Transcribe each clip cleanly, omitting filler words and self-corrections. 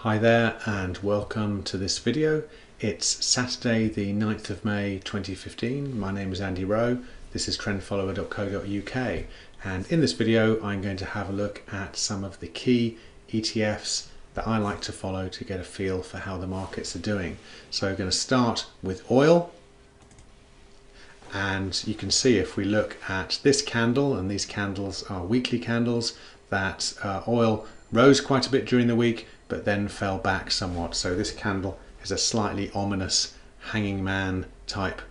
Hi there and welcome to this video. It's Saturday the 9th of May 2015. My name is Andy Rowe. This is trendfollower.co.uk, and in this video I'm going to have a look at some of the key ETFs that I like to follow to get a feel for how the markets are doing. So we're going to start with oil, and you can see if we look at this candle, and these candles are weekly candles, that oil rose quite a bit during the week but then fell back somewhat. So this candle is a slightly ominous hanging man type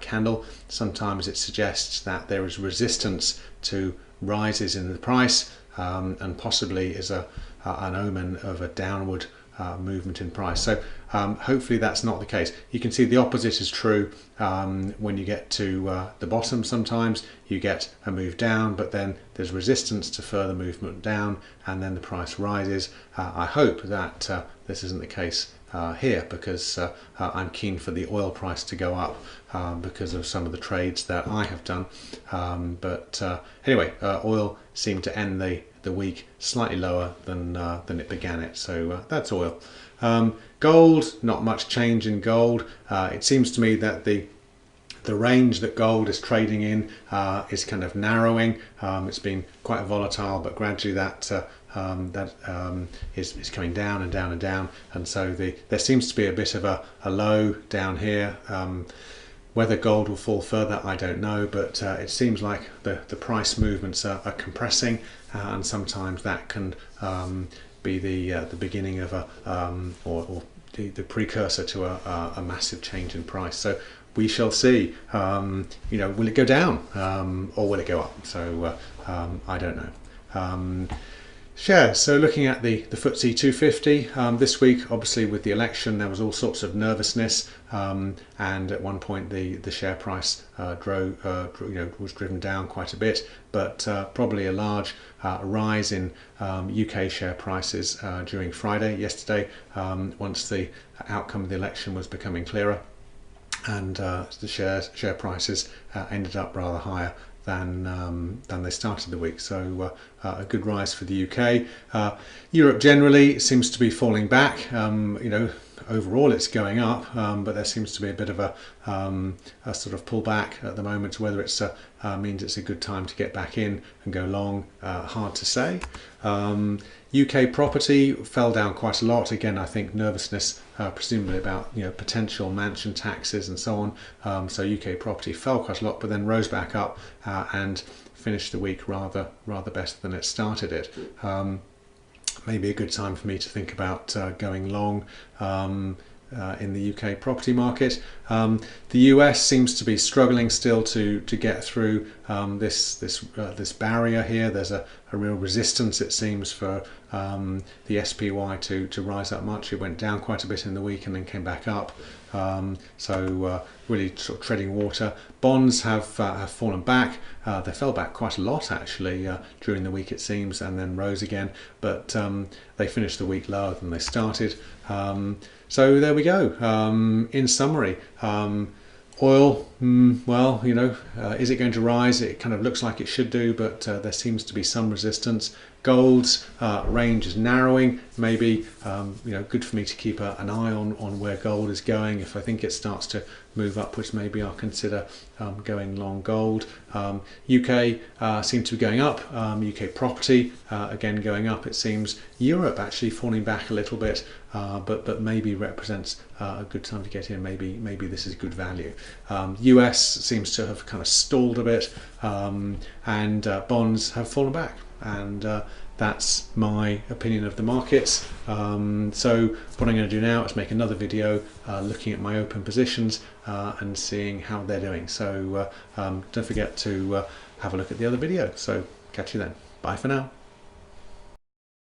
candle. Sometimes it suggests that there is resistance to rises in the price and possibly is an omen of a downward movement in price. So hopefully that's not the case. You can see the opposite is true when you get to the bottom. Sometimes you get a move down, but then there's resistance to further movement down, and then the price rises. I hope that this isn't the case here, because I'm keen for the oil price to go up because of some of the trades that I have done. Anyway, oil seemed to end the week slightly lower than it began it, so that's oil. Gold, not much change in gold. It seems to me that the range that gold is trading in is kind of narrowing. It's been quite volatile, but gradually that is coming down and down and down, and so there seems to be a bit of a low down here. Whether gold will fall further, I don't know, but it seems like the price movements are compressing, and sometimes that can be the beginning of or the precursor to a massive change in price. So we shall see. Will it go down or will it go up? So I don't know. Shares. So looking at the FTSE 250 this week, obviously with the election there was all sorts of nervousness, and at one point the share price was driven down quite a bit, but probably a large rise in UK share prices during Friday, yesterday, once the outcome of the election was becoming clearer, and the share prices ended up rather higher than they started the week. So a good rise for the UK. Europe generally seems to be falling back. Overall it's going up, but there seems to be a bit of a sort of pullback at the moment. Whether it means it's a good time to get back in and go long, hard to say. UK property fell down quite a lot. Again, I think nervousness, presumably about potential mansion taxes and so on. So UK property fell quite a lot, but then rose back up and finished the week rather better than it started it. Maybe a good time for me to think about going long in the UK property market. The US seems to be struggling still to get through this barrier here. There's a real resistance, it seems, for the SPY to rise up much. It went down quite a bit in the week and then came back up. So really sort of treading water. Bonds have fallen back. They fell back quite a lot actually during the week, it seems, and then rose again, but they finished the week lower than they started. So there we go. In summary, oil, well, is it going to rise? It kind of looks like it should do, but there seems to be some resistance. Gold's range is narrowing. Maybe good for me to keep an eye on where gold is going. If I think it starts to move upwards, maybe I'll consider going long gold. UK seems to be going up. UK property again going up, it seems. Europe actually falling back a little bit, but maybe represents a good time to get in. Maybe this is good value. US seems to have kind of stalled a bit, and bonds have fallen back, and that's my opinion of the markets. So what I'm going to do now is make another video looking at my open positions and seeing how they're doing. So don't forget to have a look at the other video. So catch you then. Bye for now.